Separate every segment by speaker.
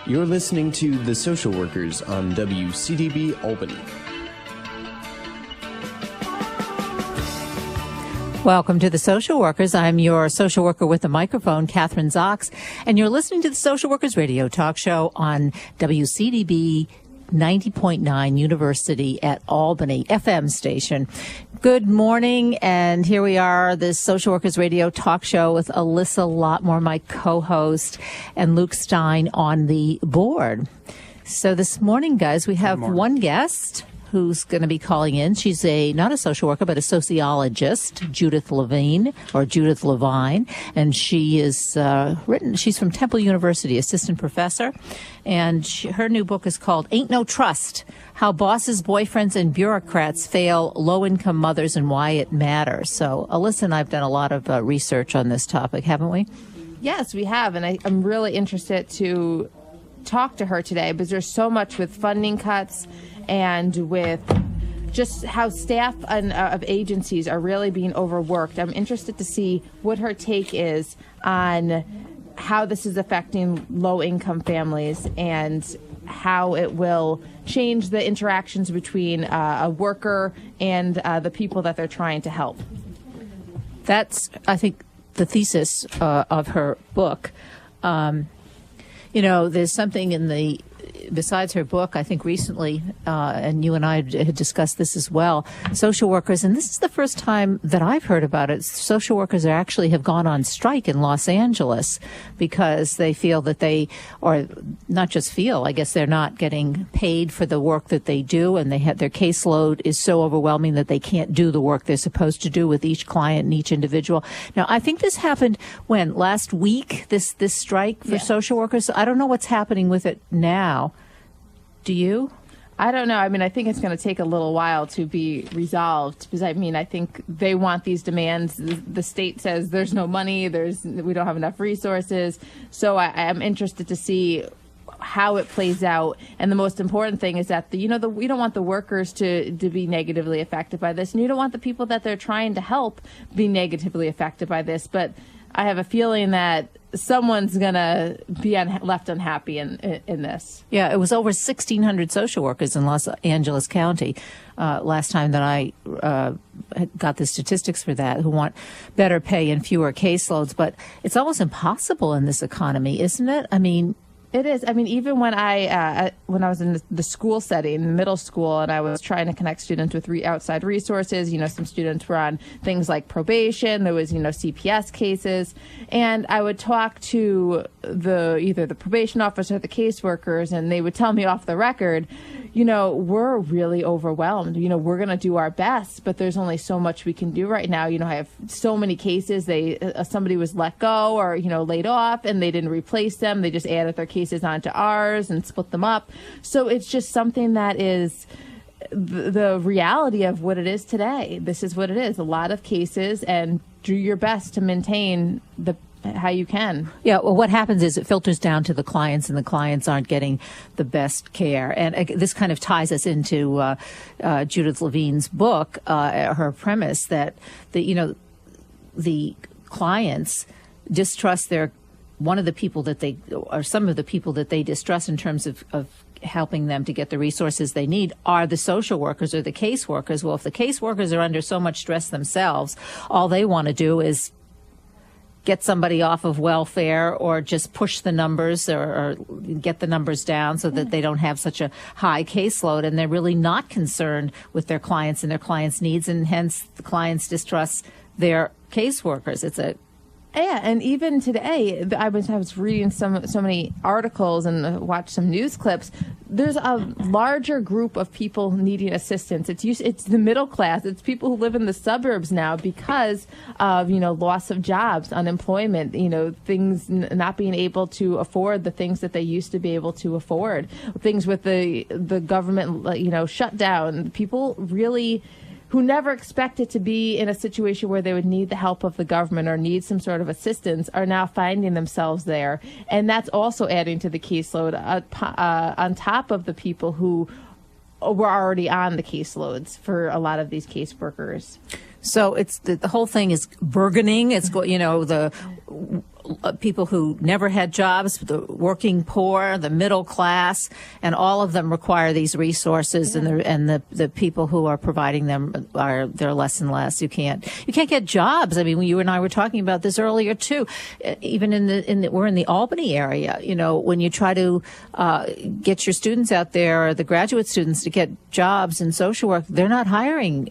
Speaker 1: You're listening to The Social Workers on WCDB Albany.
Speaker 2: Welcome to The Social Workers. I'm your social worker with a microphone, Catherine Zox, and you're listening to The Social Workers Radio Talk Show on WCDB 90.9 University at Albany FM station. Good morning, and here we are, this Social Workers Radio Talk Show with Alyssa Lotmore, my co-host, and Luke Stein on the board. So this morning, guys, we have one guest who's going to be calling in. She's not a social worker, but a sociologist, Judith Levine, or Judith Levine, and she is she's from Temple University, assistant professor, and her new book is called Ain't No Trust: How Bosses, Boyfriends, and Bureaucrats Fail Low-Income Mothers and Why It Matters. So Alyssa and I have done a lot of research on this topic, haven't we?
Speaker 3: Yes, we have, and I'm really interested to talk to her today because there's so much with funding cuts and with just how staff of agencies are really being overworked. I'm interested to see what her take is on how this is affecting low-income families and how it will change the interactions between a worker and the people that they're trying to help.
Speaker 2: That's, I think, the thesis of her book. There's something besides her book, I think recently, and you and I had discussed this as well, social workers, and this is the first time that I've heard about it, social workers actually have gone on strike in Los Angeles because they feel that or not just feel, I guess they're not getting paid for the work that they do, and their caseload is so overwhelming that they can't do the work they're supposed to do with each client and each individual. Now, I think this happened last week, this strike for social workers. I don't know what's happening with it now. Do you?
Speaker 3: I don't know. I mean, I think it's going to take a little while to be resolved because, I think they want these demands. The state says there's no money, we don't have enough resources. So I'm interested to see how it plays out. And the most important thing is that we don't want the workers to be negatively affected by this. And you don't want the people that they're trying to help be negatively affected by this. But I have a feeling that someone's going to be left unhappy in this.
Speaker 2: Yeah, it was over 1,600 social workers in Los Angeles County last time that I got the statistics for that, who want better pay and fewer caseloads. But it's almost impossible in this economy, isn't it? I mean,
Speaker 3: it is. I mean, even when I was in the school setting, middle school, and I was trying to connect students with outside resources, some students were on things like probation. There was, CPS cases. And I would talk to either the probation officer or the caseworkers, and they would tell me off the record, we're really overwhelmed. We're going to do our best, but there's only so much we can do right now. I have so many cases. Somebody was let go or, laid off, and they didn't replace them. They just added their cases onto ours and split them up. So it's just something that is the reality of what it is today. This is what it is. A lot of cases, and do your best to maintain how you can.
Speaker 2: Yeah, well, what happens is it filters down to the clients, and the clients aren't getting the best care. And this kind of ties us into Judith Levine's book, her premise that the clients distrust some of the people that they distrust in terms of helping them to get the resources they need are the social workers or the caseworkers. Well, if the caseworkers are under so much stress themselves, all they want to do is get somebody off of welfare or just push the numbers or get the numbers down so that they don't have such a high caseload, and they're really not concerned with their clients and their clients' needs, and hence the clients distrust their caseworkers.
Speaker 3: Yeah, and even today, I was reading so many articles and watched some news clips. There's a larger group of people needing assistance. It's the middle class. It's people who live in the suburbs now because of loss of jobs, unemployment, things not being able to afford the things that they used to be able to afford. Things with the government shutdown. People really who never expected to be in a situation where they would need the help of the government or need some sort of assistance are now finding themselves there. And that's also adding to the caseload on top of the people who were already on the caseloads for a lot of these caseworkers.
Speaker 2: So it's the whole thing is burgeoning. It's the people who never had jobs, the working poor, the middle class, and all of them require these resources. Yeah. And the people who are providing them they're less and less. You can't get jobs. I mean, you and I were talking about this earlier too. Even we're in the Albany area. You know, when you try to get your students out there, or the graduate students, to get jobs in social work, they're not hiring.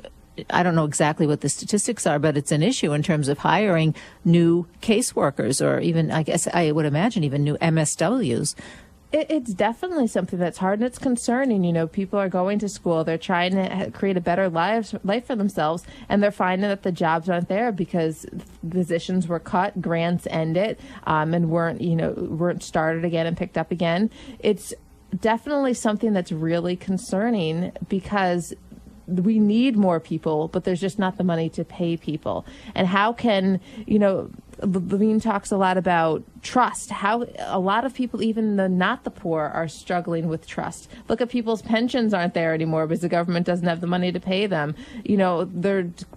Speaker 2: I don't know exactly what the statistics are, but it's an issue in terms of hiring new caseworkers, or even, I guess I would imagine, even new MSWs.
Speaker 3: It's definitely something that's hard, and it's concerning. You know, people are going to school, they're trying to create a better life for themselves, and they're finding that the jobs aren't there because positions were cut, grants ended, and weren't started again and picked up again. It's definitely something that's really concerning, because we need more people, but there's just not the money to pay people. And how can, Levine talks a lot about trust, how a lot of people, even not the poor, are struggling with trust. Look at people's pensions aren't there anymore because the government doesn't have the money to pay them.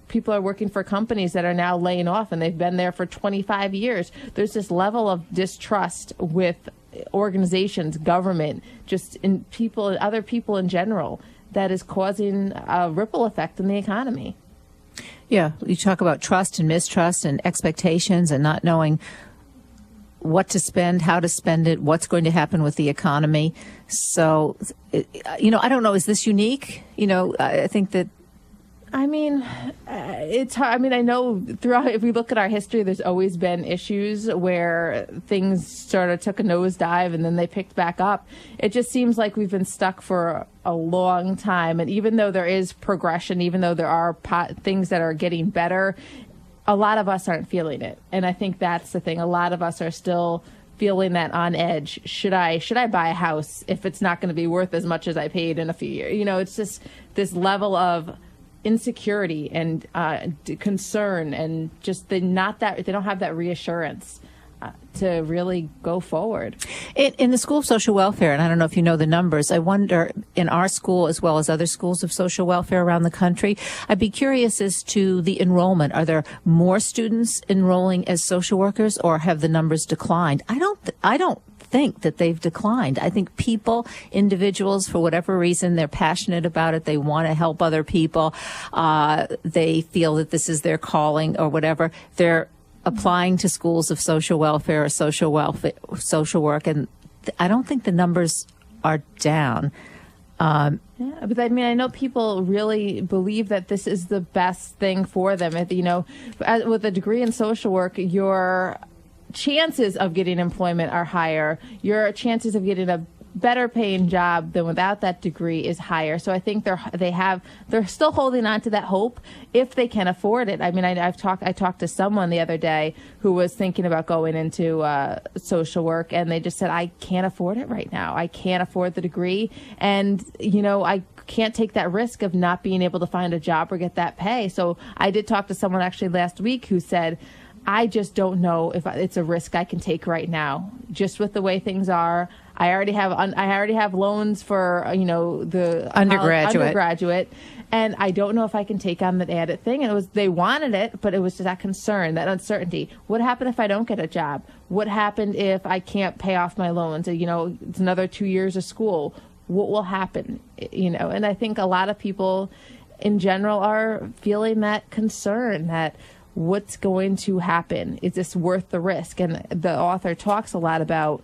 Speaker 3: People are working for companies that are now laying off, and they've been there for 25 years. There's this level of distrust with organizations, government, just in people, other people in general, that is causing a ripple effect in the economy.
Speaker 2: Yeah, you talk about trust and mistrust and expectations and not knowing what to spend, how to spend it, what's going to happen with the economy. So, I don't know, is this unique? I think that
Speaker 3: it's hard. I know if we look at our history, there's always been issues where things sort of took a nosedive and then they picked back up. It just seems like we've been stuck for a long time. And even though there is progression, even though there are things that are getting better, a lot of us aren't feeling it. And I think that's the thing. A lot of us are still feeling that on edge. Should I buy a house if it's not going to be worth as much as I paid in a few years? It's just this level of insecurity and concern, and just they don't have that reassurance to really go forward.
Speaker 2: In the School of Social Welfare, and I don't know if you know the numbers, I wonder, in our school as well as other schools of social welfare around the country, I'd be curious as to the enrollment. Are there more students enrolling as social workers, or have the numbers declined? I don't think that they've declined. I think individuals, for whatever reason, they're passionate about it. They want to help other people. They feel that this is their calling or whatever. They're applying to schools of social welfare or social work, and I don't think the numbers are down.
Speaker 3: Yeah, but I know people really believe that this is the best thing for them. With a degree in social work, your chances of getting employment are higher. Your chances of getting a better paying job than without that degree is higher. So I think they're still holding on to that hope if they can afford it. I talked to someone the other day who was thinking about going into social work, and they just said, I can't afford it right now. I can't afford the degree, and I can't take that risk of not being able to find a job or get that pay. So I did talk to someone actually last week who said, I just don't know if it's a risk I can take right now, just with the way things are. I already have loans for the undergraduate, and I don't know if I can take on that added thing. And they wanted it, but it was just that concern, that uncertainty. What happened if I don't get a job? What happened if I can't pay off my loans? It's another 2 years of school. What will happen? And I think a lot of people in general are feeling that concern, that what's going to happen? Is this worth the risk? And the author talks a lot about,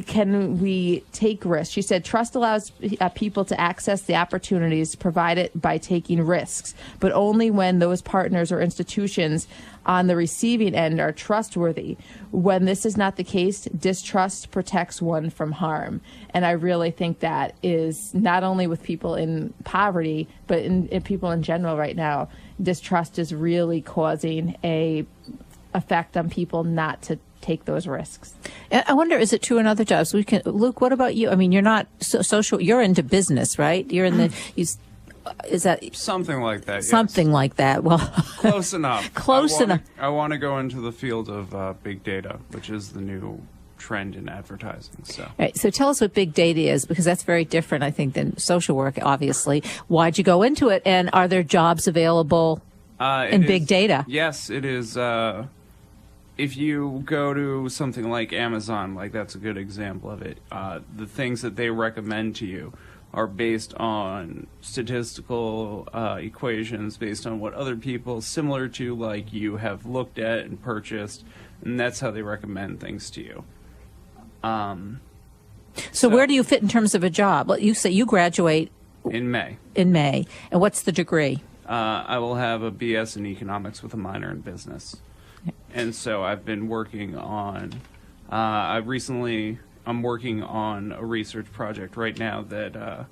Speaker 3: can we take risks? She said, trust allows people to access the opportunities provided by taking risks, but only when those partners or institutions on the receiving end are trustworthy. When this is not the case, distrust protects one from harm. And I really think that is not only with people in poverty, but in people in general right now. Distrust is really causing a effect on people not to take those risks.
Speaker 2: I wonder, is it true in other jobs? Luke, what about you? You're not social. You're into business, right? You're in the. Is that
Speaker 4: something like that?
Speaker 2: Something
Speaker 4: yes.
Speaker 2: like that. Well,
Speaker 4: close enough.
Speaker 2: Close enough.
Speaker 4: I want to go into the field of big data, which is the new trend in advertising. So,
Speaker 2: all right, so tell us what big data is, because that's very different, I think, than social work. Obviously, why'd you go into it, and are there jobs available in big data?
Speaker 4: Yes, it is. if you go to something like Amazon, like that's a good example of it, the things that they recommend to you are based on statistical equations, based on what other people similar to like you have looked at and purchased, and that's how they recommend things to you.
Speaker 2: So where do you fit in terms of a job? Well, you say you graduate
Speaker 4: in May.
Speaker 2: In May. And what's the degree?
Speaker 4: I will have a BS in economics with a minor in business. And so I've been working on, I'm working on a research project right now that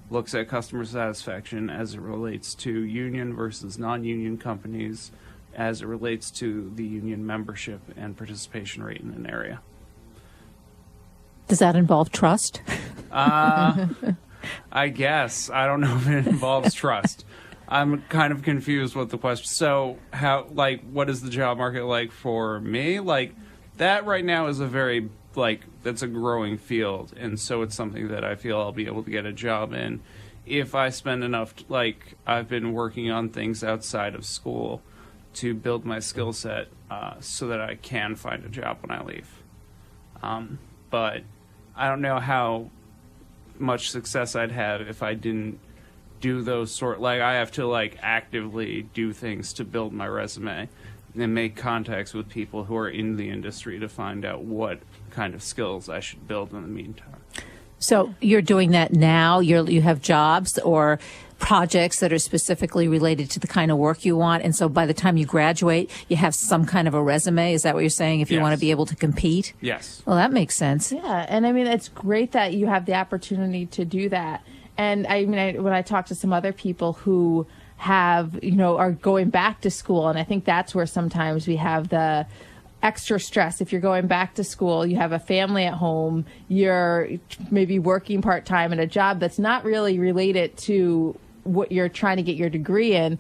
Speaker 4: looks at customer satisfaction as it relates to union versus non-union companies, as it relates to the union membership and participation rate in an area.
Speaker 2: Does that involve trust?
Speaker 4: I guess. I don't know if it involves trust. I'm kind of confused with the question. So what is the job market like for me? Like, that right now is a very, that's a growing field. And so it's something that I feel I'll be able to get a job in if I spend enough, I've been working on things outside of school to build my skill set so that I can find a job when I leave. But I don't know how much success I'd have if I didn't do those I have to actively do things to build my resume and make contacts with people who are in the industry to find out what kind of skills I should build in the meantime.
Speaker 2: So you're doing that now? You have jobs or projects that are specifically related to the kind of work you want, and so by the time you graduate, you have some kind of a resume? Is that what you're saying, if you want to be able to compete?
Speaker 4: Yes.
Speaker 2: Well, that makes sense.
Speaker 3: Yeah, and I mean, it's great that you have the opportunity to do that. And I mean, when I talk to some other people who have, are going back to school, and I think that's where sometimes we have the extra stress. If you're going back to school, you have a family at home, you're maybe working part-time in a job that's not really related to what you're trying to get your degree in.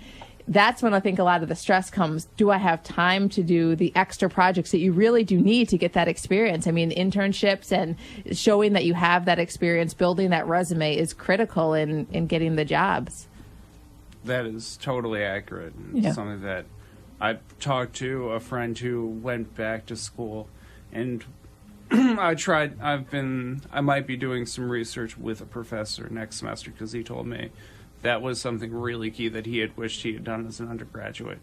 Speaker 3: That's when I think a lot of the stress comes. Do I have time to do the extra projects that you really do need to get that experience? I mean, internships and showing that you have that experience, building that resume is critical in getting the jobs. That is totally accurate. And something that I talked to a friend who went back to school, and I might be doing some research with a professor next semester because he told me that was something really key that he had wished he had done as an undergraduate.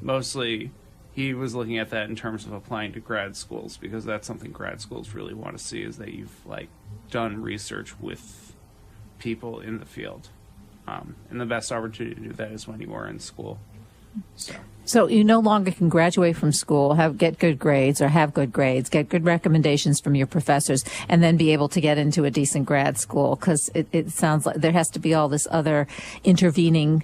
Speaker 3: Mostly, he was looking at that in terms of applying to grad schools, because that's something grad schools really want to see, is that you've done research with people in the field. And the best opportunity to do that is when you are in school. So you no longer can graduate from school, get good grades, get good recommendations from your professors, and then be able to get into a decent grad school, because it sounds like there has to be all this other intervening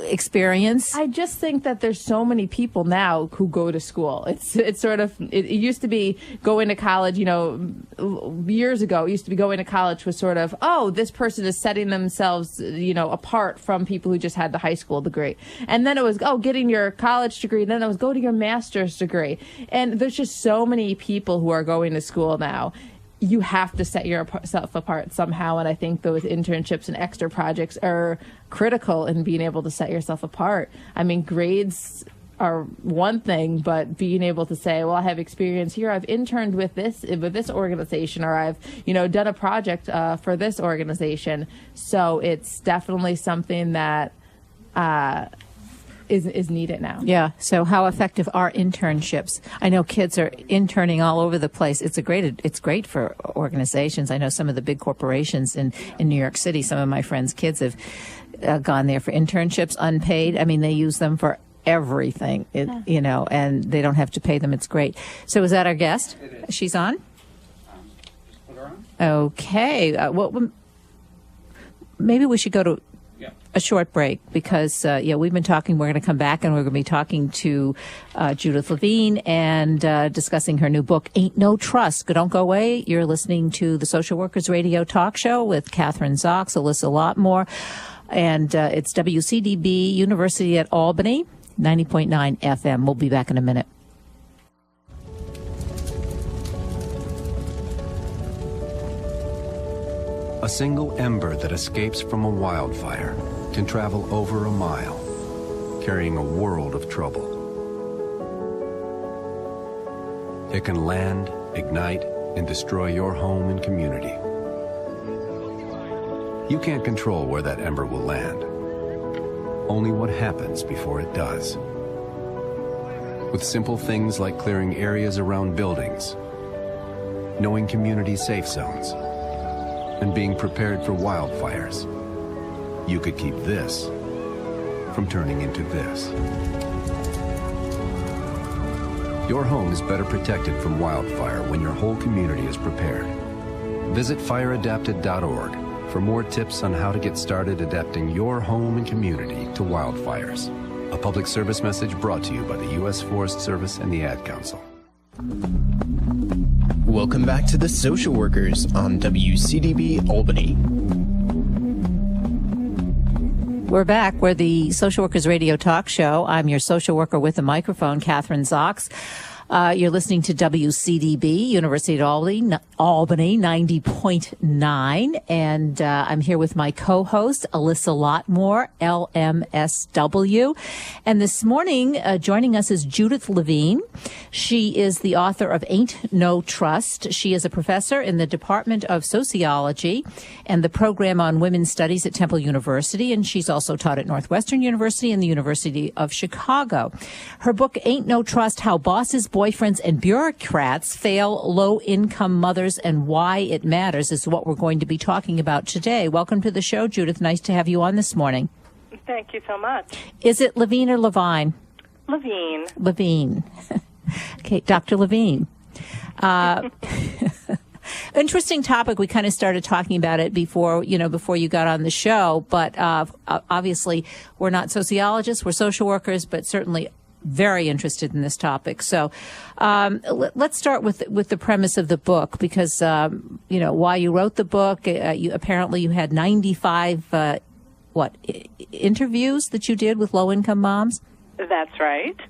Speaker 3: experience. I just think that there's so many people now who go to school. It's sort of, it used to be going to college, years ago, it used to be going to college was sort of, oh, this person is setting themselves, apart from people who just had the high school degree. And then it was, getting your college degree. Then it was, go to your master's degree. And there's just so many people who are going to school now. You have to set yourself apart somehow, and I think those internships and extra projects are critical in being able to set yourself apart. I mean, grades are one thing, but being able to say, well, I have experience here, I've interned with this organization, or I've done a project for this organization. So it's definitely something that is needed now. Yeah. So how effective are internships? I know kids are interning all over the place. It's great for organizations. I know some of the big corporations in New York City, some of my friends' kids have gone there for internships, unpaid. I mean, they use them for everything, and they don't have to pay them. It's great. So is that our guest? It is. She's on? Put her on. Okay. Maybe we should go to a short break, because we've been talking. We're going to come back and we're going to be talking to Judith Levine and discussing her new book, Ain't No Trust. Don't go away. You're listening to the Social Workers Radio Talk Show with Catherine Zox, Alyssa Lotmore, and it's WCDB University at Albany, 90.9 FM. We'll be back in a minute.
Speaker 5: A single ember that escapes from a wildfire can travel over a mile, carrying a world of trouble. It can land, ignite, and destroy your home and community. You can't control where that ember will land. Only what happens before it does. With simple things like clearing areas around buildings, knowing community safe zones, and being prepared for wildfires, you could keep this from turning into this. Your home is better protected from wildfire when your whole community is prepared. Visit fireadapted.org for more tips on how to get started adapting your home and community to wildfires. A public service message brought to you by the U.S. Forest Service and the Ad Council.
Speaker 1: Welcome back to The Social Workers on WCDB Albany.
Speaker 2: We're back. We're the Social Workers Radio Talk Show. I'm your social worker with a microphone, Catherine Zox. You're listening to WCDB, University of Albany 90.9. And I'm here with my co-host, Alyssa Lotmore, LMSW. And this morning, joining us is Judith Levine. She is the author of Aint, No Trust. She is a professor in the Department of Sociology and the program on women's studies at Temple University. And she's also taught at Northwestern University and the University of Chicago. Her book, Aint, No Trust, How Bosses, Boyfriends, and Bureaucrats Fail Low-Income Mothers and Why It Matters, is what we're going to be talking about today. Welcome to the show, Judith. Nice to have you on this morning.
Speaker 6: Thank you so much.
Speaker 2: Is it Levine or Levine?
Speaker 6: Levine.
Speaker 2: Levine. Okay, Dr. Levine. Interesting topic. We kind of started talking about it before you got on the show, but obviously we're not sociologists, we're social workers, but certainly very interested in this topic. So let's start with the premise of the book, because while you wrote the book, you had 95 interviews that you did with low-income moms?
Speaker 6: That's right.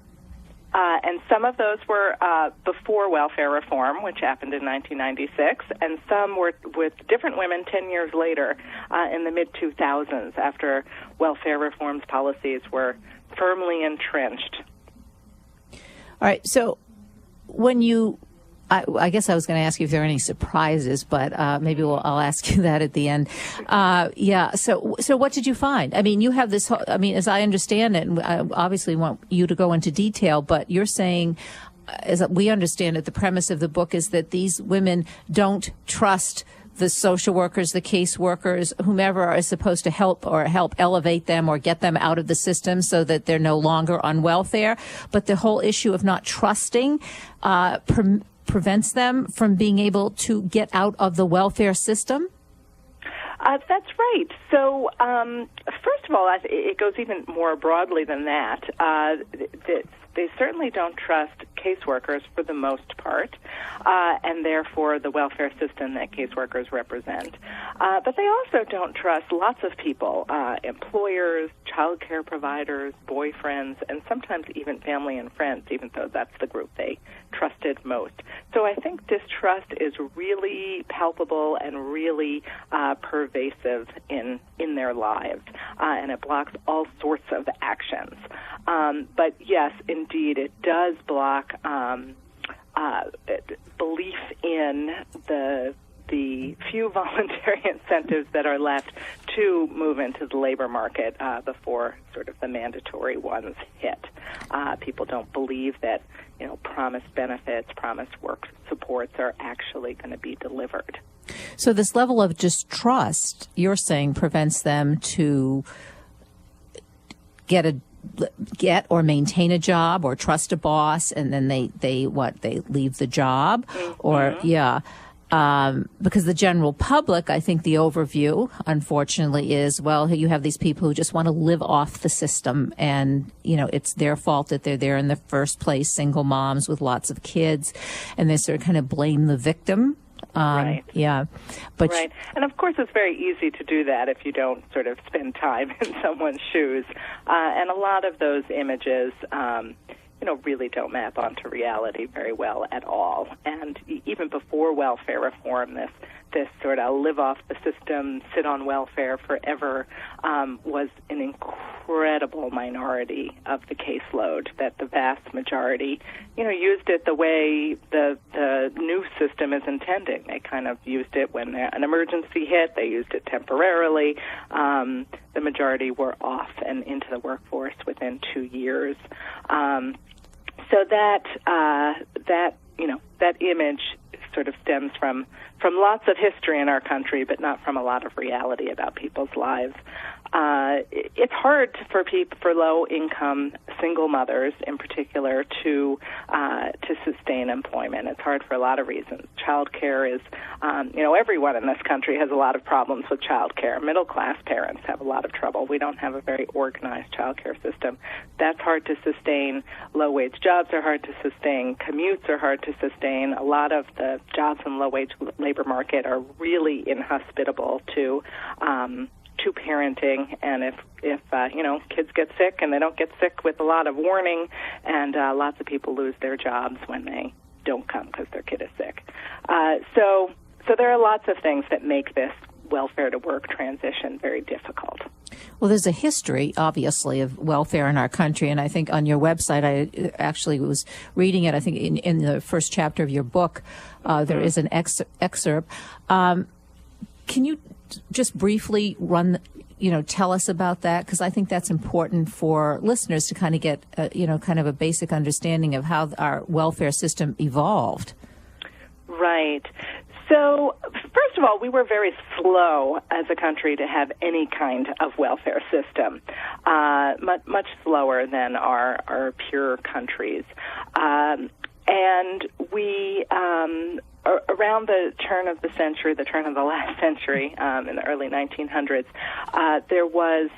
Speaker 6: And some of those were before welfare reform, which happened in 1996, and some were with different women 10 years later in the mid-2000s, after welfare reform's policies were firmly entrenched.
Speaker 2: All right. So when I guess I was going to ask you if there are any surprises, but maybe I'll ask you that at the end. So what did you find? I mean, you have this, as I understand it, and I obviously want you to go into detail, but you're saying, as we understand it, the premise of the book is that these women don't trust the social workers, the caseworkers, whomever is supposed to help elevate them or get them out of the system so that they're no longer on welfare. But the whole issue of not trusting prevents them from being able to get out of the welfare system?
Speaker 6: That's right. So, first of all, it goes even more broadly than that. They certainly don't trust caseworkers for the most part, and therefore the welfare system that caseworkers represent. But they also don't trust lots of people, employers, childcare providers, boyfriends, and sometimes even family and friends, even though that's the group they trusted most. So I think distrust is really palpable and really pervasive in their lives, and it blocks all sorts of actions. But yes, indeed, it does block belief in the few voluntary incentives that are left to move into the labor market before sort of the mandatory ones hit. People don't believe that promised benefits, promised work supports are actually going to be delivered.
Speaker 2: So this level of distrust, you're saying, prevents them to get or maintain a job or trust a boss, and then they leave the job, because the general public, I think the overview, unfortunately, is, well, you have these people who just want to live off the system, and it's their fault that they're there in the first place, single moms with lots of kids, and they sort of kind of blame the victim.
Speaker 6: Right.
Speaker 2: Yeah. But
Speaker 6: right. And of course, it's very easy to do that if you don't sort of spend time in someone's shoes. And a lot of those images, really don't map onto reality very well at all. And even before welfare reform, this sort of live off the system, sit on welfare forever, was an incredible minority of the caseload, that the vast majority, used it the way the new system is intending. They kind of used it when an emergency hit. They used it temporarily. The majority were off and into the workforce within 2 years. So that image sort of stems from lots of history in our country, but not from a lot of reality about people's lives. It's hard for low-income single mothers, in particular, to sustain employment. It's hard for a lot of reasons. Childcare is, everyone in this country has a lot of problems with childcare. Middle-class parents have a lot of trouble. We don't have a very organized childcare system. That's hard to sustain. Low-wage jobs are hard to sustain. Commutes are hard to sustain. A lot of the jobs in the low-wage labor market are really inhospitable to parenting, and if kids get sick, and they don't get sick with a lot of warning, and lots of people lose their jobs when they don't come because their kid is sick. So there are lots of things that make this welfare to work transition very difficult.
Speaker 2: Well, there's a history, obviously, of welfare in our country, and I think on your website, I actually was reading it, I think in the first chapter of your book, there is an excerpt. Can you just briefly tell us about that? Because I think that's important for listeners to kind of get, kind of a basic understanding of how our welfare system evolved.
Speaker 6: Right. So, first of all, we were very slow as a country to have any kind of welfare system, much slower than our peer countries. And we, around the turn of the last century, in the early 1900s, there was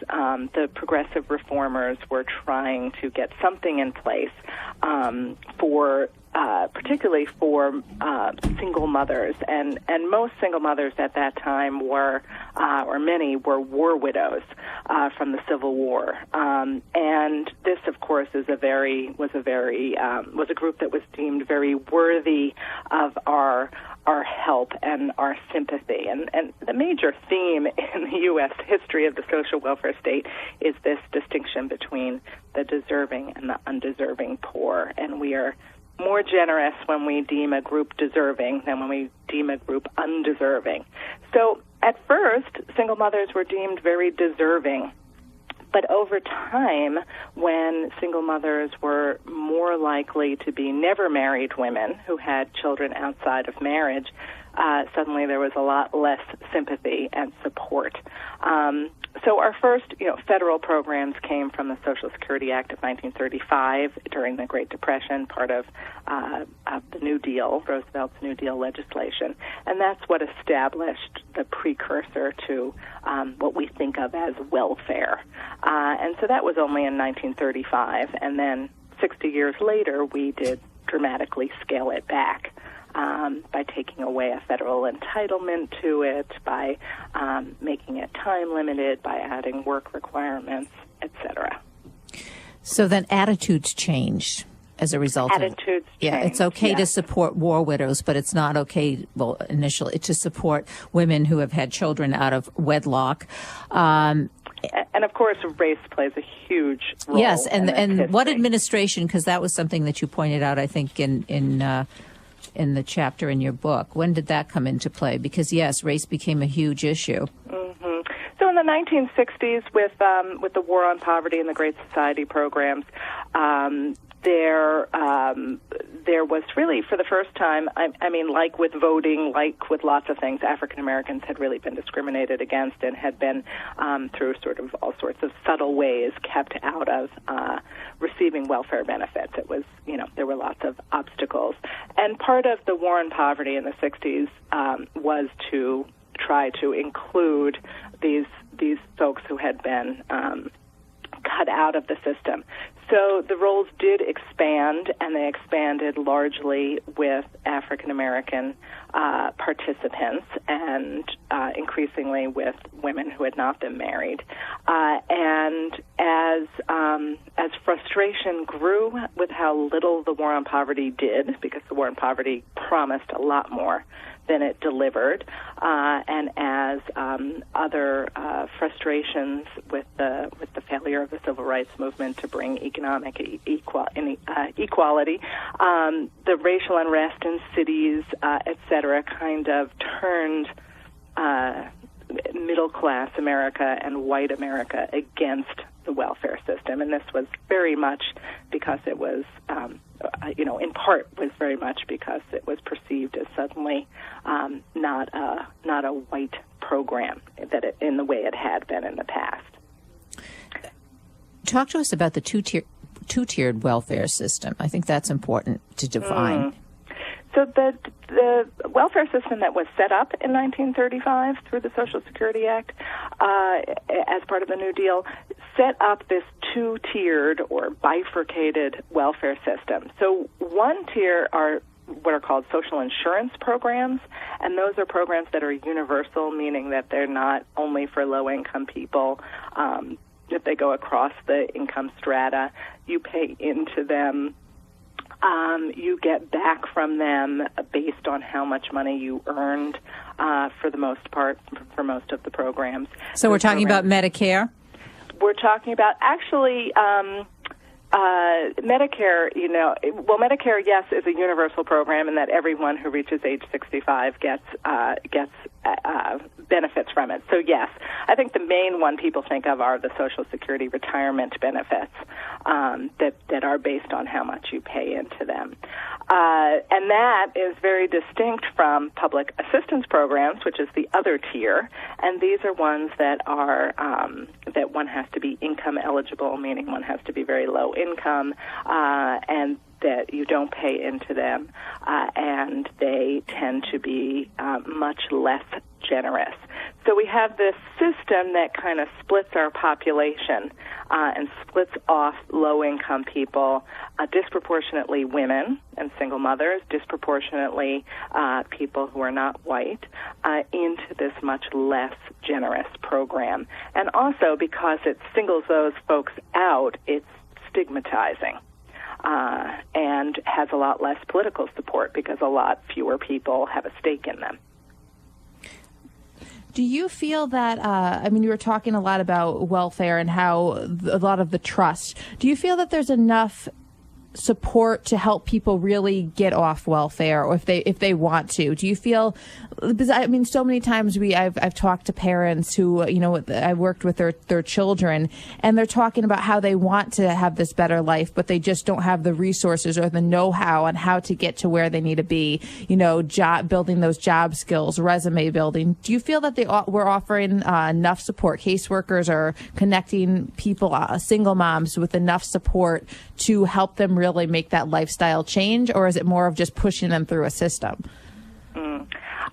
Speaker 6: the progressive reformers were trying to get something in place particularly for single mothers, and most single mothers at that time were, or many were, war widows from the Civil War, and this, of course, was a group that was deemed very worthy of our help and our sympathy. And the major theme in the U.S. history of the social welfare state is this distinction between the deserving and the undeserving poor, and we are more generous when we deem a group deserving than when we deem a group undeserving. So at first, single mothers were deemed very deserving. But over time, when single mothers were more likely to be never married women who had children outside of marriage, suddenly there was a lot less sympathy and support. So our first, federal programs came from the Social Security Act of 1935 during the Great Depression, part of the New Deal, Roosevelt's New Deal legislation, and that's what established the precursor to what we think of as welfare. And so that was only in 1935, and then 60 years later, we did dramatically scale it back. By taking away a federal entitlement to it, by making it time limited, by adding work requirements, etc.
Speaker 2: So then attitudes changed as a result of it.
Speaker 6: Changed,
Speaker 2: it's okay to support war widows, but it's not okay, initially, to support women who have had children out of wedlock.
Speaker 6: And of course, race plays a huge role.
Speaker 2: Yes, and what administration, because that was something that you pointed out, I think, in the chapter in your book. When did that come into play? Because, yes, race became a huge issue.
Speaker 6: Mm-hmm. So in the 1960s, with the War on Poverty and the Great Society programs, there was really, for the first time, I mean, like with voting, like with lots of things, African Americans had really been discriminated against and had been, through sort of all sorts of subtle ways, kept out of receiving welfare benefits. It was, there were lots of obstacles. And part of the War on Poverty in the 60s was to try to include these folks who had been cut out of the system. So the roles did expand, and they expanded largely with African American participants, and increasingly with women who had not been married. And as frustration grew with how little the War on Poverty did, because the War on Poverty promised a lot more than it delivered, and as other frustrations with the failure of the civil rights movement to bring economic equality, the racial unrest in cities, et cetera, kind of turned middle-class America and white America against the welfare system, and this was very much because it was, in part was very much because it was perceived as suddenly not a white program in the way it had been in the past.
Speaker 2: Talk to us about the two-tiered welfare system. I think that's important to define.
Speaker 6: So the welfare system that was set up in 1935 through the Social Security Act as part of the New Deal set up this two-tiered or bifurcated welfare system. So one tier are what are called social insurance programs, and those are programs that are universal, meaning that they're not only for low-income people. If they go across the income strata, you pay into them. You get back from them based on how much money you earned, for the most part, for most of the programs.
Speaker 2: So we're talking about Medicare?
Speaker 6: We're talking about actually Medicare, Medicare, yes, is a universal program in that everyone who reaches age 65 gets benefits from it. So, yes, I think the main one people think of are the Social Security retirement benefits that are based on how much you pay into them. And that is very distinct from public assistance programs, which is the other tier. And these are ones that are that one has to be income eligible, meaning one has to be very low income, and that you don't pay into them, and they tend to be much less generous. So we have this system that kind of splits our population and splits off low-income people, disproportionately women and single mothers, disproportionately people who are not white, into this much less generous program. And also because it singles those folks out, it's stigmatizing. And has a lot less political support because a lot fewer people have a stake in them.
Speaker 3: Do you feel that, you were talking a lot about welfare and how a lot of the trust. Do you feel that there's enough support to help people really get off welfare, or if they want to? Do you feel, because so many times I've talked to parents who, I worked with their children, and they're talking about how they want to have this better life, but they just don't have the resources or the know-how on how to get to where they need to be, building those job skills, resume building. Do you feel that we're offering enough support? Caseworkers are connecting people, single moms, with enough support to help them really make that lifestyle change, or is it more of just pushing them through a system?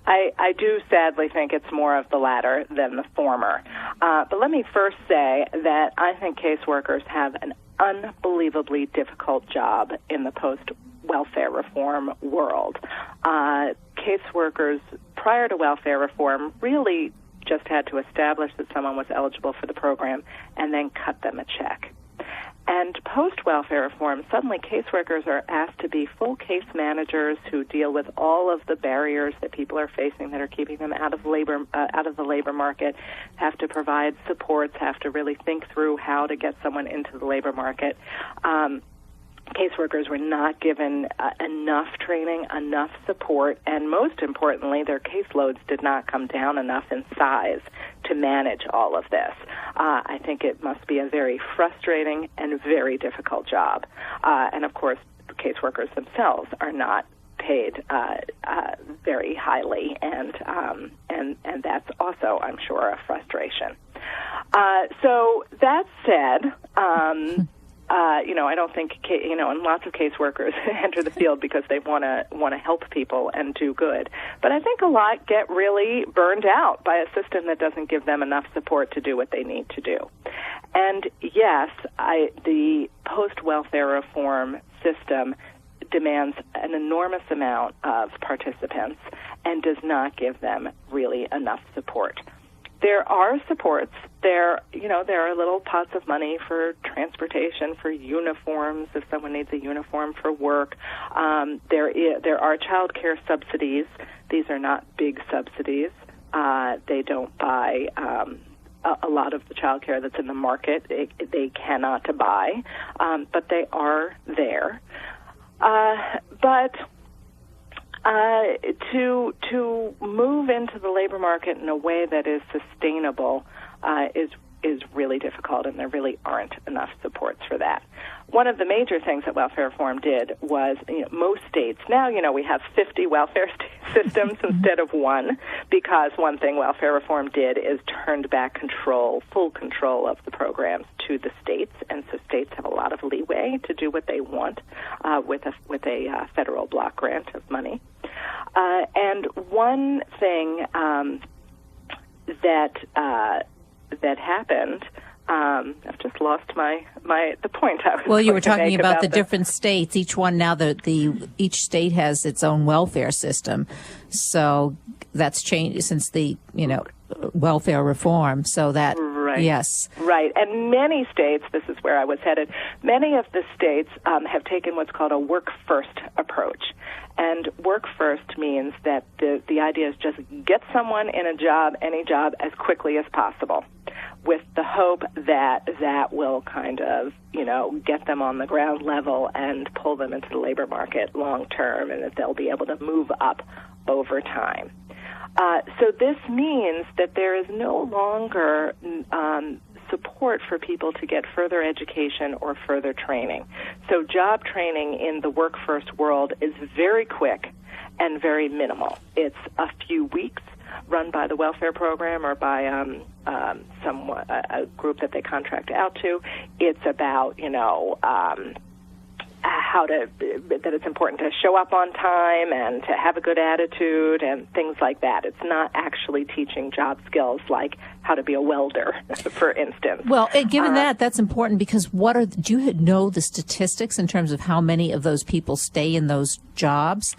Speaker 6: I do sadly think it's more of the latter than the former. But let me first say that I think caseworkers have an unbelievably difficult job in the post-welfare reform world. Caseworkers, prior to welfare reform, really just had to establish that someone was eligible for the program and then cut them a check. And post-welfare reform, suddenly caseworkers are asked to be full case managers who deal with all of the barriers that people are facing that are keeping them out of the labor market, have to provide supports, have to really think through how to get someone into the labor market. Caseworkers were not given enough training, enough support, and most importantly, their caseloads did not come down enough in size to manage all of this. I think it must be a very frustrating and very difficult job. And of course, caseworkers themselves are not paid very highly, and that's also, I'm sure, a frustration. So that said, I don't think, and lots of caseworkers enter the field because they want to help people and do good. But I think a lot get really burned out by a system that doesn't give them enough support to do what they need to do. And yes, the post-welfare reform system demands an enormous amount of participants and does not give them really enough support. There are supports. There are little pots of money for transportation, for uniforms, if someone needs a uniform for work. There are child care subsidies. These are not big subsidies. They don't buy a lot of the child care that's in the market. They cannot buy, but they are there. But to move into the labor market in a way that is sustainable is really difficult, and there really aren't enough supports for that. One of the major things that welfare reform did was, most states now, we have 50 welfare systems instead of one, because one thing welfare reform did is turned back full control of the programs to the states, and so states have a lot of leeway to do what they want with a federal block grant of money. And one thing that happened. I've just lost the point I was.
Speaker 2: Well, you were
Speaker 6: going to
Speaker 2: talking
Speaker 6: make
Speaker 2: about the different states. Each one now, each state has its own welfare system, so that's changed since the welfare reform. So that yes,
Speaker 6: right. And many states, this is where I was headed. Many of the states have taken what's called a Workfirst approach. And Workfirst means that the idea is just get someone in a job, any job, as quickly as possible, with the hope that will kind of, get them on the ground level and pull them into the labor market long term, and that they'll be able to move up over time. So this means that there is no longer support for people to get further education or further training. So job training in the Workfirst world is very quick and very minimal. It's a few weeks, run by the welfare program or by a group that they contract out to. It's about, that it's important to show up on time and to have a good attitude and things like that. It's not actually teaching job skills like how to be a welder, for instance.
Speaker 2: Well, given that's important, because do you know the statistics in terms of how many of those people stay in those jobs?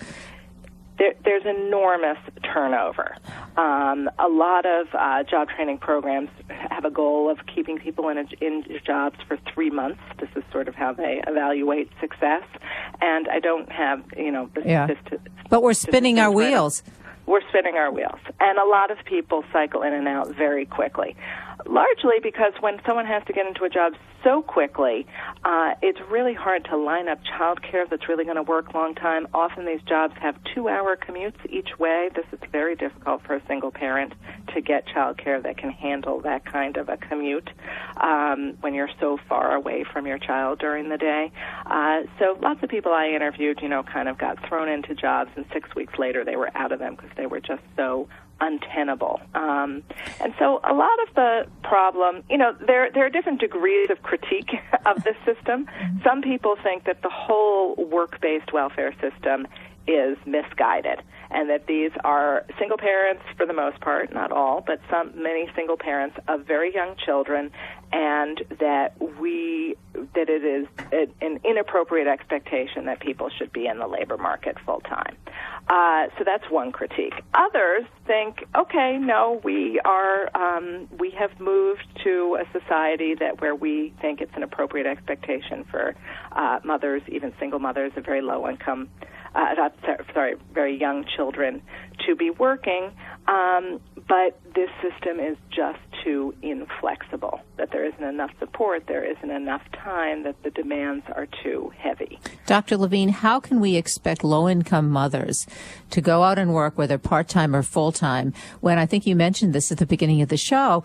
Speaker 6: There's enormous turnover. A lot of job training programs have a goal of keeping people in jobs for 3 months. This is sort of how they evaluate success. And I don't have, the statistics.
Speaker 2: But we're spinning our wheels.
Speaker 6: We're spinning our wheels. And a lot of people cycle in and out very quickly. Largely because when someone has to get into a job so quickly, it's really hard to line up child care that's really going to work long time. Often these jobs have 2-hour commutes each way. This is very difficult for a single parent to get child care that can handle that kind of a commute when you're so far away from your child during the day. So lots of people I interviewed, kind of got thrown into jobs, and 6 weeks later they were out of them because they were just so untenable. And so a lot of the problem, there are different degrees of critique of this system. Some people think that the whole work-based welfare system is misguided, and that these are single parents for the most part, not all, but many single parents of very young children, and that it is an inappropriate expectation that people should be in the labor market full time. So that's one critique. Others think, okay, no, we have moved to a society where we think it's an appropriate expectation for mothers, even single mothers of very low income, very young children to be working, but this system is just too inflexible, that there isn't enough support, there isn't enough time, that the demands are too heavy.
Speaker 2: Dr. Levine, how can we expect low-income mothers to go out and work, whether part-time or full-time, when I think you mentioned this at the beginning of the show,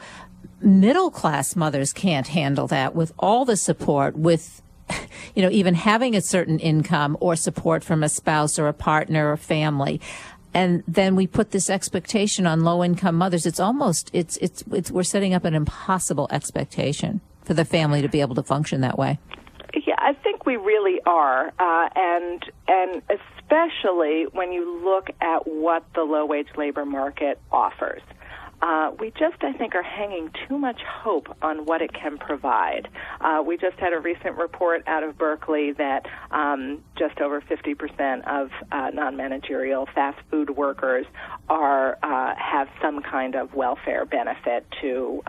Speaker 2: middle-class mothers can't handle that with all the support, with even having a certain income or support from a spouse or a partner or family. And then we put this expectation on low-income mothers. It's almost, we're setting up an impossible expectation for the family to be able to function that way.
Speaker 6: Yeah, I think we really are, and especially when you look at what the low-wage labor market offers. we just, I think, are hanging too much hope on what it can provide. We just had a recent report out of Berkeley that just over 50% of non-managerial fast food workers have some kind of welfare benefit to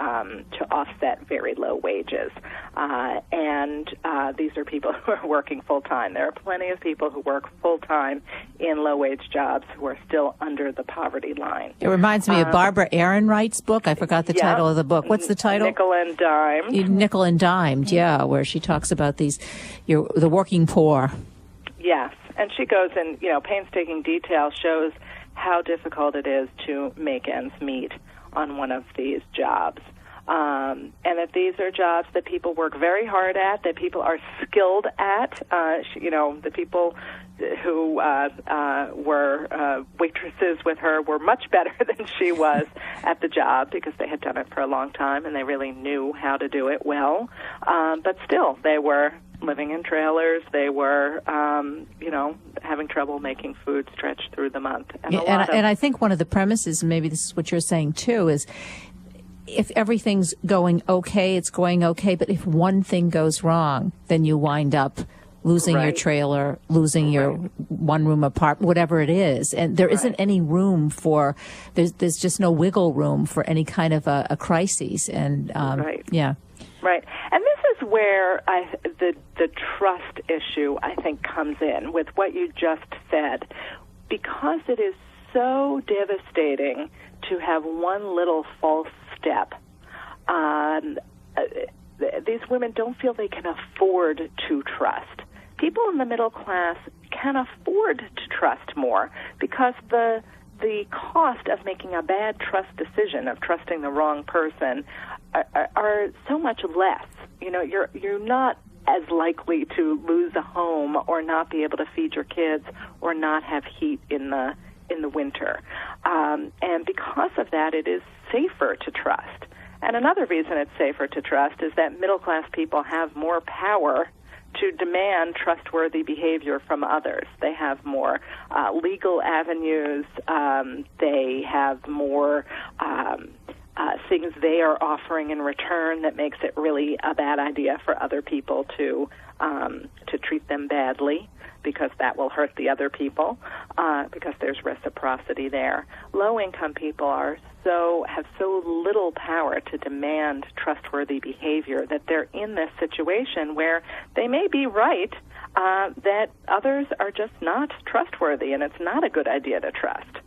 Speaker 6: offset very low wages. And these are people who are working full-time. There are plenty of people who work full-time in low-wage jobs who are still under the poverty line.
Speaker 2: It reminds me of Barbara Ehrenreich's book. I forgot the title of the book. What's the title?
Speaker 6: Nickel and Dime.
Speaker 2: Nickel and Dimed, yeah, where she talks about the working poor.
Speaker 6: Yes, and she goes in, painstaking detail, shows how difficult it is to make ends meet on one of these jobs. And that these are jobs that people work very hard at, that people are skilled at. The people who were waitresses with her were much better than she was at the job because they had done it for a long time and they really knew how to do it well. But still, they were living in trailers. They were, having trouble making food stretch through the month.
Speaker 2: And I think one of the premises, and maybe this is what you're saying too, is if everything's going okay, it's going okay. But if one thing goes wrong, then you wind up losing your trailer, losing your one-room apartment, whatever it is. And there isn't any room for, there's just no wiggle room for any kind of a crisis. And, yeah.
Speaker 6: Right. And this is where the trust issue, I think, comes in with what you just said. Because it is so devastating to have one little false step, these women don't feel they can afford to trust. People in the middle class can afford to trust more because the cost of making a bad trust decision, of trusting the wrong person, are so much less. You're not as likely to lose a home or not be able to feed your kids or not have heat in the winter. And because of that, it is safer to trust. And another reason it's safer to trust is that middle-class people have more power to demand trustworthy behavior from others. They have more legal avenues. They have more things they are offering in return that makes it really a bad idea for other people to treat them badly, because that will hurt the other people, because there's reciprocity there. Low-income people have so little power to demand trustworthy behavior that they're in this situation where they may be right that others are just not trustworthy, and it's not a good idea to trust.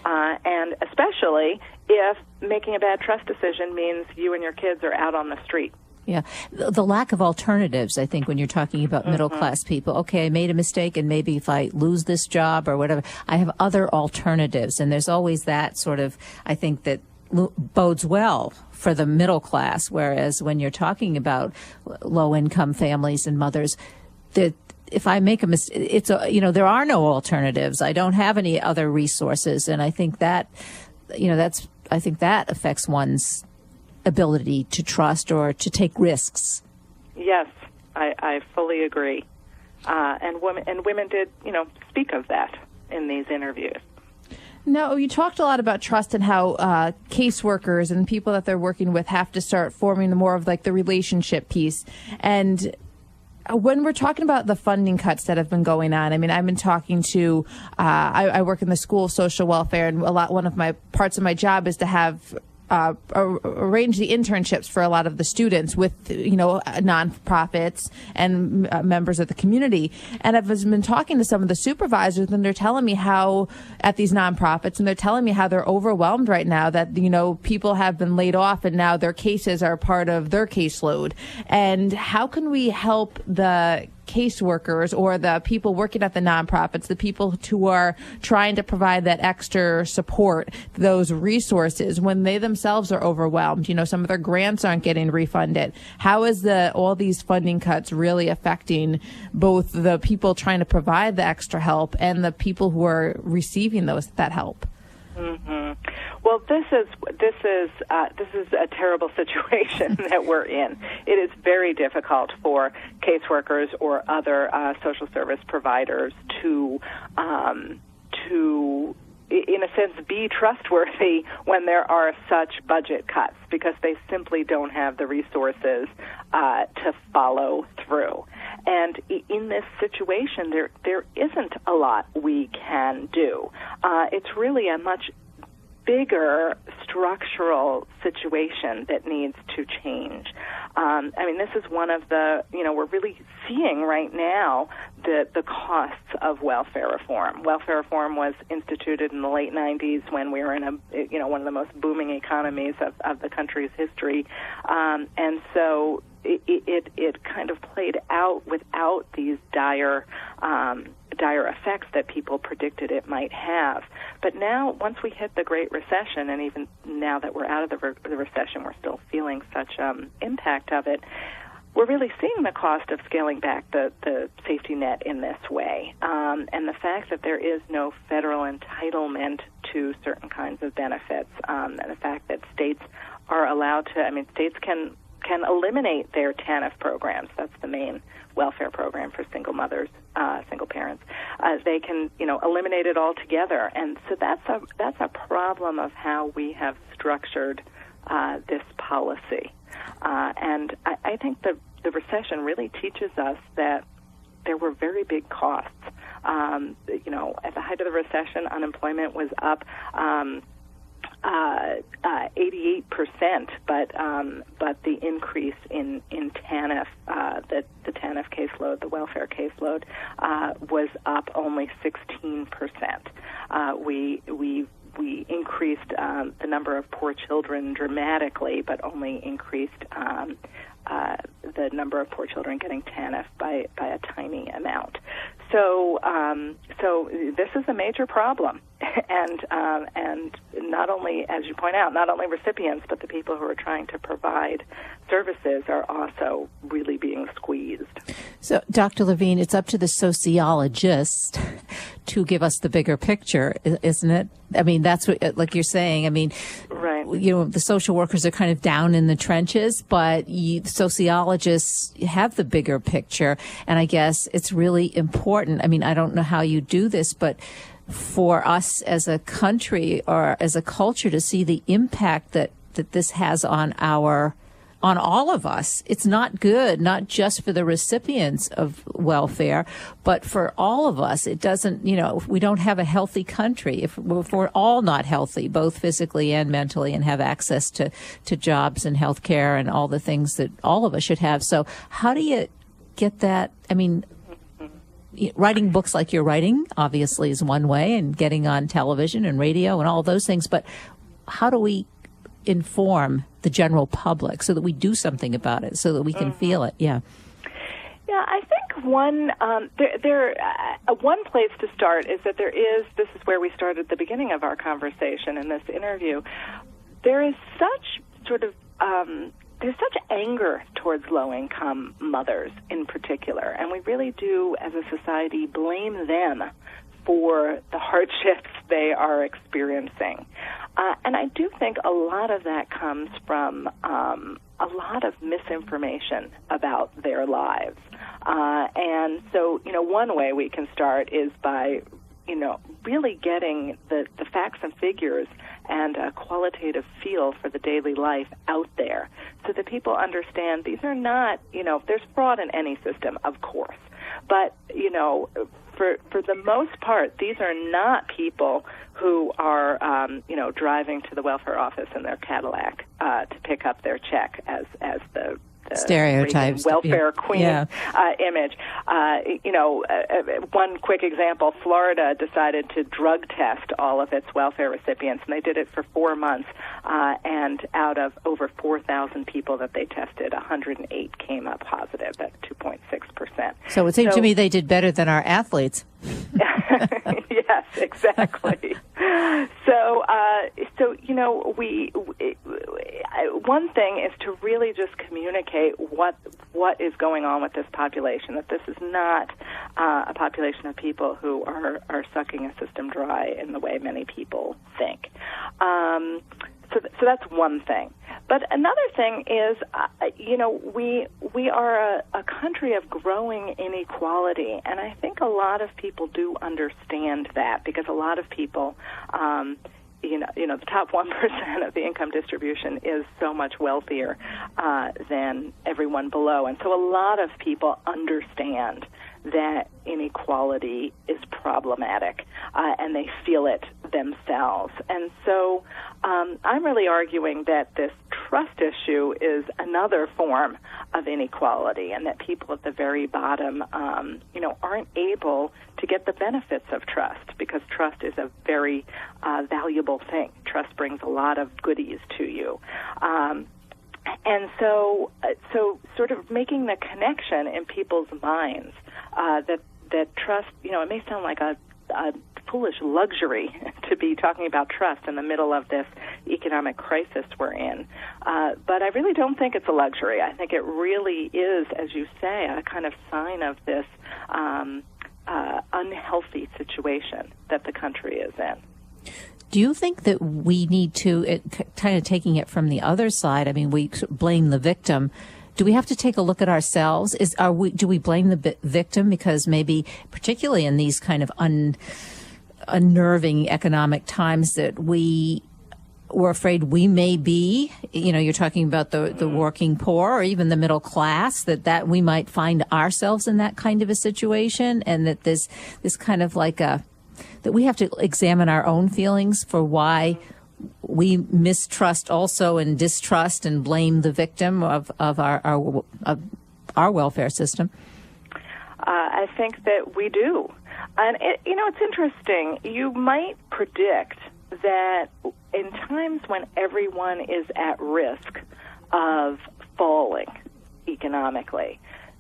Speaker 6: And especially if making a bad trust decision means you and your kids are out on the street.
Speaker 2: Yeah. The lack of alternatives, I think, when you're talking about middle-class people. Okay, I made a mistake, and maybe if I lose this job or whatever, I have other alternatives. And there's always that sort of, I think, that bodes well for the middle class, whereas when you're talking about low-income families and mothers, that if I make a mistake, there are no alternatives. I don't have any other resources. And I think that, I think that affects one's ability to trust or to take risks.
Speaker 6: Yes, I fully agree. And women did, speak of that in these interviews.
Speaker 3: No, you talked a lot about trust and how caseworkers and people that they're working with have to start forming more of like the relationship piece. And when we're talking about the funding cuts that have been going on, I mean, I've been talking to, I work in the School of Social Welfare, and one of my parts of my job is to have arrange the internships for a lot of the students with, nonprofits and members of the community. And I've been talking to some of the supervisors, and they're telling me how at these nonprofits, and they're telling me how they're overwhelmed right now, that, people have been laid off and now their cases are part of their caseload. And how can we help the caseworkers or the people working at the nonprofits, the people who are trying to provide that extra support, those resources, when they themselves are overwhelmed? Some of their grants aren't getting refunded. How is all these funding cuts really affecting both the people trying to provide the extra help and the people who are receiving that help?
Speaker 6: Mm-hmm. Well, this is a terrible situation that we're in. It is very difficult for caseworkers or other social service providers to in a sense, be trustworthy when there are such budget cuts, because they simply don't have the resources to follow through. And in this situation, there isn't a lot we can do. It's really a much bigger structural situation that needs to change. I mean, this is one of the, we're really seeing right now the costs of welfare reform. Welfare reform was instituted in the late 90s when we were in one of the most booming economies of the country's history. And so it kind of played out without these dire effects that people predicted it might have. But now, once we hit the Great Recession, and even now that we're out of the recession, we're still feeling such impact of it, we're really seeing the cost of scaling back the safety net in this way. And the fact that there is no federal entitlement to certain kinds of benefits, and the fact that states are allowed to, states can eliminate their TANF programs. That's the main welfare program for single mothers, single parents. They can, eliminate it altogether, and so that's a problem of how we have structured this policy. And I think the recession really teaches us that there were very big costs. At the height of the recession, unemployment was up 88%, but the increase in TANF, the TANF caseload, the welfare caseload, was up only 16%. We increased the number of poor children dramatically, but only increased the number of poor children getting TANF by a tiny amount. So this is a major problem, and not only, as you point out, not only recipients, but the people who are trying to provide services are also really being squeezed.
Speaker 2: So, Dr. Levine, it's up to the sociologists to give us the bigger picture, isn't it? I mean, that's what, like you're saying. I mean,
Speaker 6: right.
Speaker 2: The social workers are kind of down in the trenches, but sociologists have the bigger picture. And I guess it's really important. I mean, I don't know how you do this, but for us as a country or as a culture to see the impact that this has on all of us. It's not good, not just for the recipients of welfare, but for all of us. It doesn't, if we don't have a healthy country, if we're all not healthy, both physically and mentally, and have access to jobs and health care and all the things that all of us should have. So how do you get that? I mean, writing books like you're writing, obviously, is one way, and getting on television and radio and all those things. But how do we inform the general public so that we do something about it, so that we can feel it? Yeah,
Speaker 6: I think one place to start is that this is where we started at the beginning of our conversation in this interview. There is such there's such anger towards low-income mothers in particular, and we really do, as a society, blame them for the hardships they are experiencing. And I do think a lot of that comes from a lot of misinformation about their lives. And so, one way we can start is by, really getting the facts and figures and a qualitative feel for the daily life out there so that people understand these are not, there's fraud in any system, of course. But, for the most part, these are not people who are, driving to the welfare office in their Cadillac to pick up their check as the
Speaker 2: stereotypes,
Speaker 6: welfare queen image. One quick example: Florida decided to drug test all of its welfare recipients, and they did it for 4 months. And out of over 4,000 people that they tested, 108 came up positive. That's 2.6%.
Speaker 2: So it seems to me they did better than our athletes.
Speaker 6: Yes, exactly. One thing is to really just communicate what is going on with this population, that this is not a population of people who are sucking a system dry in the way many people think. So that's one thing. But another thing is, we are a country of growing inequality, and I think a lot of people do understand that, because a lot of people, the top 1% of the income distribution is so much wealthier than everyone below, and so a lot of people understand that inequality is problematic, and they feel it themselves. And so I'm really arguing that this trust issue is another form of inequality, and that people at the very bottom, aren't able to get the benefits of trust, because trust is a very valuable thing. Trust brings a lot of goodies to you. And so sort of making the connection in people's minds that trust, it may sound like a foolish luxury to be talking about trust in the middle of this economic crisis we're in. But I really don't think it's a luxury. I think it really is, as you say, a kind of sign of this unhealthy situation that the country is in.
Speaker 2: Do you think that we need to, kind of taking it from the other side, I mean, we blame the victim. Do we have to take a look at ourselves? Do we blame the victim because maybe, particularly in these kind of unnerving economic times, that we're afraid we may be, you're talking about the working poor or even the middle class, that we might find ourselves in that kind of a situation, and that this kind of like that we have to examine our own feelings for why we mistrust also and distrust and blame the victim of our welfare system?
Speaker 6: I think that we do. And, it's interesting. You might predict that in times when everyone is at risk of falling economically,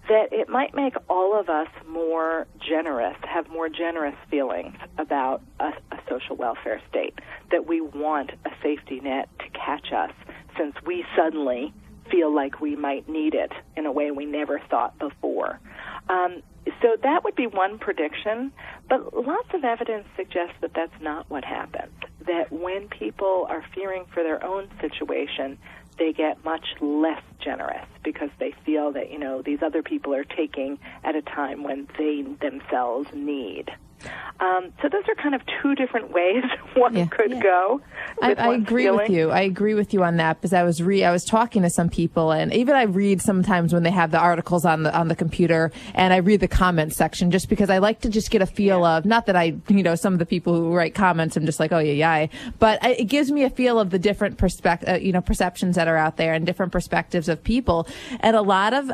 Speaker 6: that it might make all of us more generous, have more generous feelings about a social welfare state, that we want a safety net to catch us since we suddenly feel like we might need it in a way we never thought before. So that would be one prediction, but lots of evidence suggests that that's not what happens, that when people are fearing for their own situation, they get much less generous because they feel that, these other people are taking at a time when they themselves need. So those are kind of two different ways one could go.
Speaker 3: I agree with you. I agree with you on that, because I was talking to some people, and even I read sometimes when they have the articles on the computer, and I read the comments section just because I like to just get a feel of, not that I, some of the people who write comments, I'm just like, oh yeah, but it gives me a feel of the different perceptions that are out there and different perspectives of people. And a lot of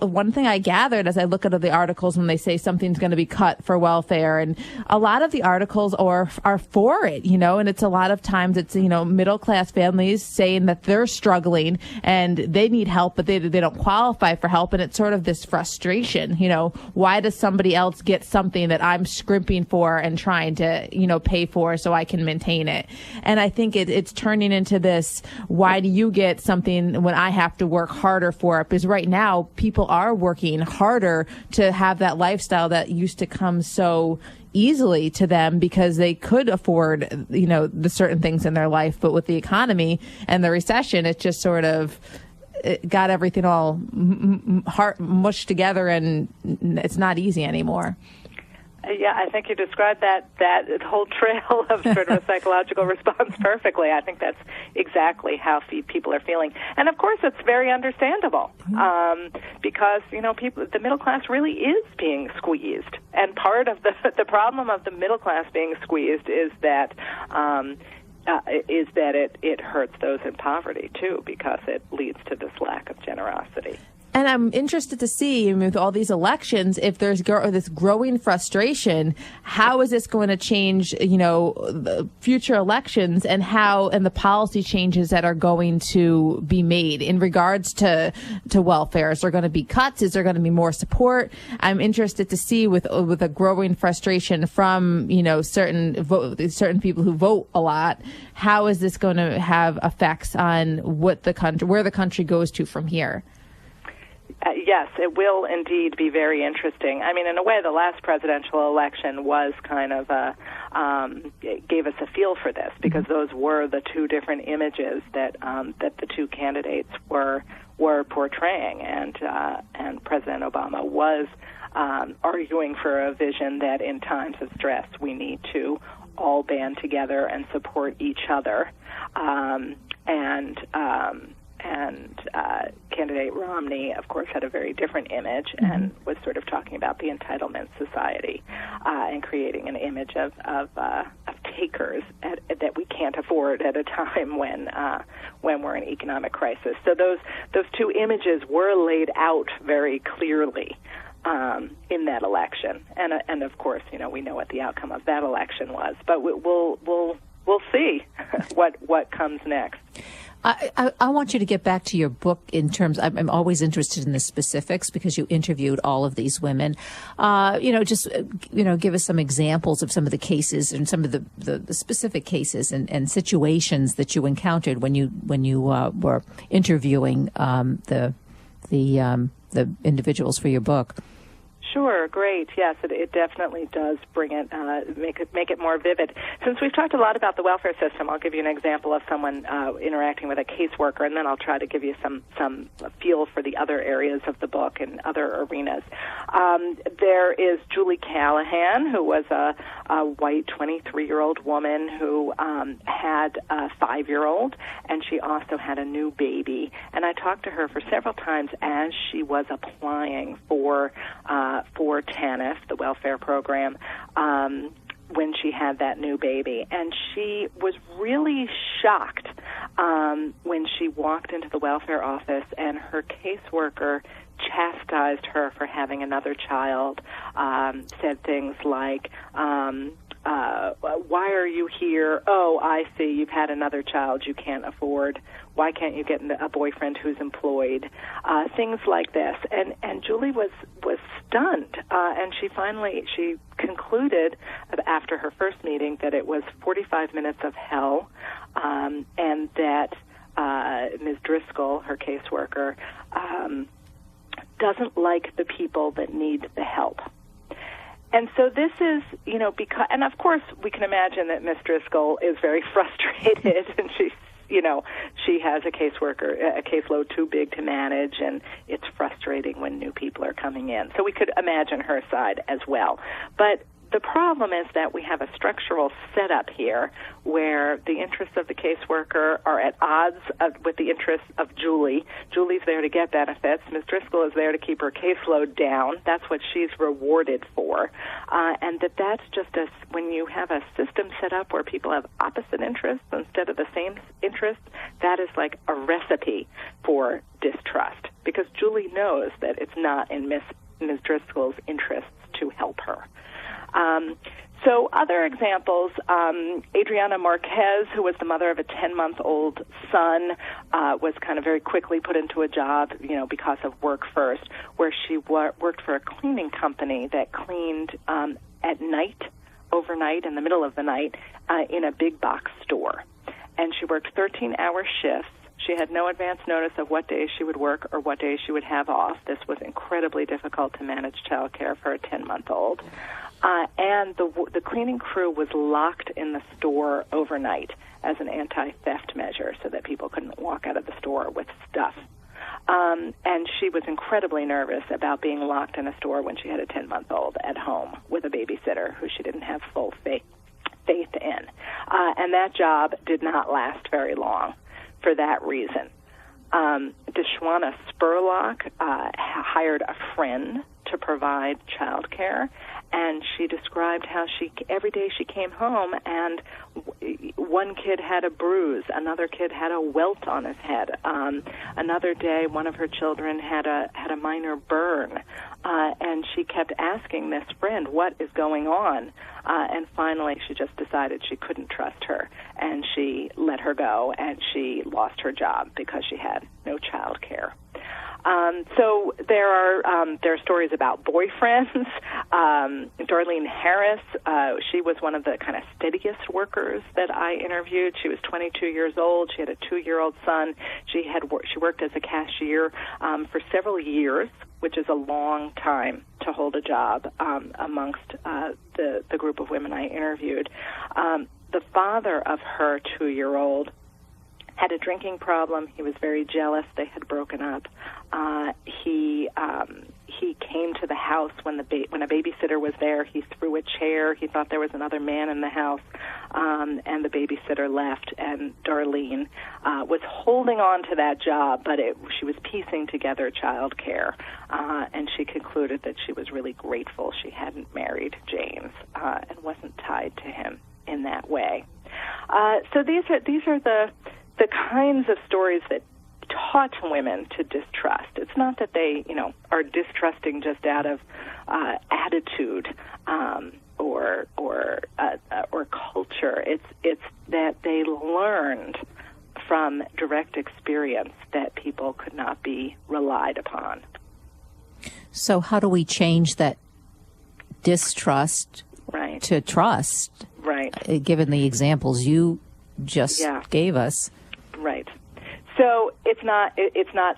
Speaker 3: one thing I gathered as I look at the articles when they say something's going to be cut for welfare, and a lot of the articles are for it, and it's a lot of times it's, middle class families saying that they're struggling and they need help, but they don't qualify for help. And it's sort of this frustration, why does somebody else get something that I'm scrimping for and trying to, pay for so I can maintain it? And I think it's turning into this, why do you get something when I have to work harder for it? Because right now people are working harder to have that lifestyle that used to come so easily to them because they could afford, the certain things in their life. But with the economy and the recession, it just sort of got everything all mushed together, and it's not easy anymore.
Speaker 6: Yeah, I think you described that whole trail of sort of a psychological response perfectly. I think that's exactly how people are feeling. And of course, it's very understandable because, the middle class really is being squeezed. And part of the problem of the middle class being squeezed is that it hurts those in poverty, too, because it leads to this lack of generosity.
Speaker 3: And I'm interested to see, with all these elections, if there's this growing frustration, how is this going to change, the future elections, and the policy changes that are going to be made in regards to welfare? Is there going to be cuts? Is there going to be more support? I'm interested to see with a growing frustration from, certain people who vote a lot, how is this going to have effects on where the country goes to from here?
Speaker 6: Yes, it will indeed be very interesting. I mean, in a way, the last presidential election was kind of it gave us a feel for this, because those were the two different images that the two candidates were portraying, and President Obama was arguing for a vision that in times of stress we need to all band together and support each other, and candidate Romney, of course, had a very different image and was sort of talking about the entitlement society and creating an image of takers that we can't afford at a time when we're in economic crisis. So those two images were laid out very clearly in that election, and of course, we know what the outcome of that election was. But we'll see what comes next.
Speaker 2: I want you to get back to your book in terms. I'm always interested in the specifics because you interviewed all of these women. Give us some examples of some of the cases and some of the specific cases and situations that you encountered when you were interviewing the individuals for your book.
Speaker 6: Sure, great. Yes, it definitely does bring it, make it more vivid. Since we've talked a lot about the welfare system, I'll give you an example of someone interacting with a caseworker, and then I'll try to give you some feel for the other areas of the book and other arenas. There is Julie Callahan, who was a white 23-year-old woman who had a 5-year-old, and she also had a new baby. And I talked to her for several times as she was applying for TANF, the welfare program, when she had that new baby. And she was really shocked when she walked into the welfare office and her caseworker chastised her for having another child, said things like, why are you here? Oh, I see, you've had another child you can't afford. Why can't you get a boyfriend who's employed? Things like this. And Julie was stunned, and she concluded after her first meeting that it was 45 minutes of hell, and that Ms. Driscoll, her caseworker, doesn't like the people that need the help. And so this is, because, and of course we can imagine that Ms. Driscoll is very frustrated, and she has a caseload too big to manage, and it's frustrating when new people are coming in. So we could imagine her side as well. But the problem is that we have a structural setup here where the interests of the caseworker are at odds with the interests of Julie. Julie's there to get benefits. Ms. Driscoll is there to keep her caseload down. That's what she's rewarded for. And that's just when you have a system set up where people have opposite interests instead of the same interests, that is like a recipe for distrust, because Julie knows that it's not in Ms. Driscoll's interests to help her. So other examples, Adriana Marquez, who was the mother of a 10-month-old son, was kind of very quickly put into a job, because of Workfirst, where she worked for a cleaning company that cleaned at night, overnight, in the middle of the night, in a big box store. And she worked 13-hour shifts. She had no advance notice of what days she would work or what days she would have off. This was incredibly difficult to manage childcare for a 10-month-old. And the cleaning crew was locked in the store overnight as an anti-theft measure so that people couldn't walk out of the store with stuff. And she was incredibly nervous about being locked in a store when she had a 10-month-old at home with a babysitter who she didn't have full faith in. And that job did not last very long for that reason. Deshwana Spurlock hired a friend to provide childcare, and she described how every day she came home and one kid had a bruise, another kid had a welt on his head, another day one of her children had a minor burn, and she kept asking this friend, what is going on? And finally she just decided she couldn't trust her, and she let her go, and she lost her job because she had no child care. So there are stories about boyfriends. Darlene Harris, she was one of the kind of steadiest workers that I interviewed. She was 22 years old. She had a 2-year-old son. She worked as a cashier for several years, which is a long time to hold a job amongst the group of women I interviewed. The father of her 2-year-old had a drinking problem. He was very jealous. They had broken up. He came to the house when a babysitter was there. He threw a chair. He thought there was another man in the house, and the babysitter left. And Darlene was holding on to that job, but she was piecing together childcare, and she concluded that she was really grateful she hadn't married James and wasn't tied to him in that way. So these are the kinds of stories that taught women to distrust. It's not that they, are distrusting just out of attitude or culture. It's that they learned from direct experience that people could not be relied upon.
Speaker 2: So how do we change that distrust
Speaker 6: right.
Speaker 2: to trust?
Speaker 6: Right.
Speaker 2: Given the examples you just gave us.
Speaker 6: Right. So it's not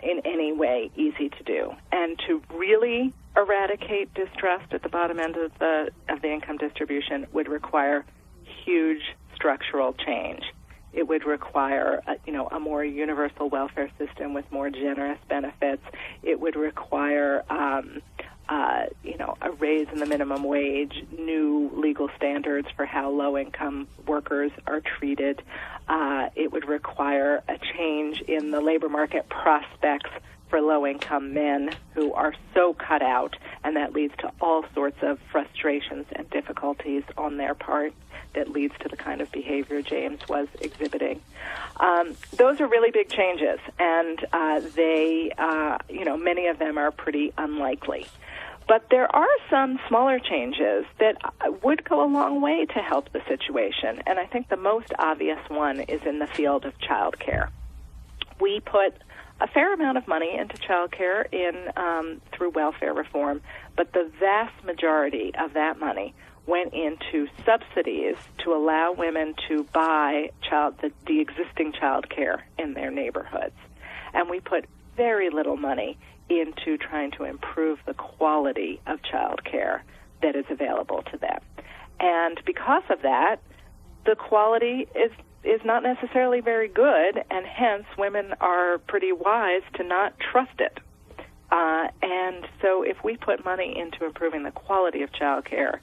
Speaker 6: in any way easy to do. And to really eradicate distrust at the bottom end of the income distribution would require huge structural change. It would require a more universal welfare system with more generous benefits. It would require a raise in the minimum wage, new legal standards for how low-income workers are treated. It would require a change in the labor market prospects for low-income men who are so cut out, and that leads to all sorts of frustrations and difficulties on their part that leads to the kind of behavior James was exhibiting. Those are really big changes, and many of them are pretty unlikely. But there are some smaller changes that would go a long way to help the situation, and I think the most obvious one is in the field of childcare. We put a fair amount of money into childcare through welfare reform, but the vast majority of that money went into subsidies to allow women to buy the existing childcare in their neighborhoods. And we put very little money into trying to improve the quality of childcare that is available to them. And because of that, the quality is not necessarily very good, and hence women are pretty wise to not trust it. And so if we put money into improving the quality of childcare,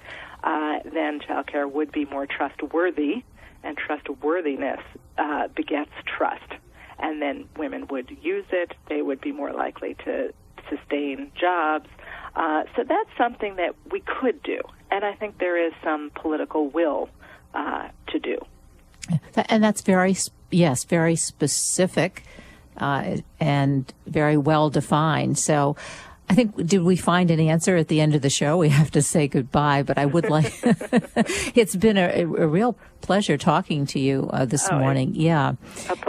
Speaker 6: then childcare would be more trustworthy, and trustworthiness begets trust. And then women would use it. They would be more likely to sustain jobs. So that's something that we could do, and I think there is some political will to do.
Speaker 2: And that's very specific and very well defined. So I think, did we find an answer at the end of the show? We have to say goodbye, but I would like, it's been a real pleasure talking to you this morning. Yeah.
Speaker 6: A pleasure.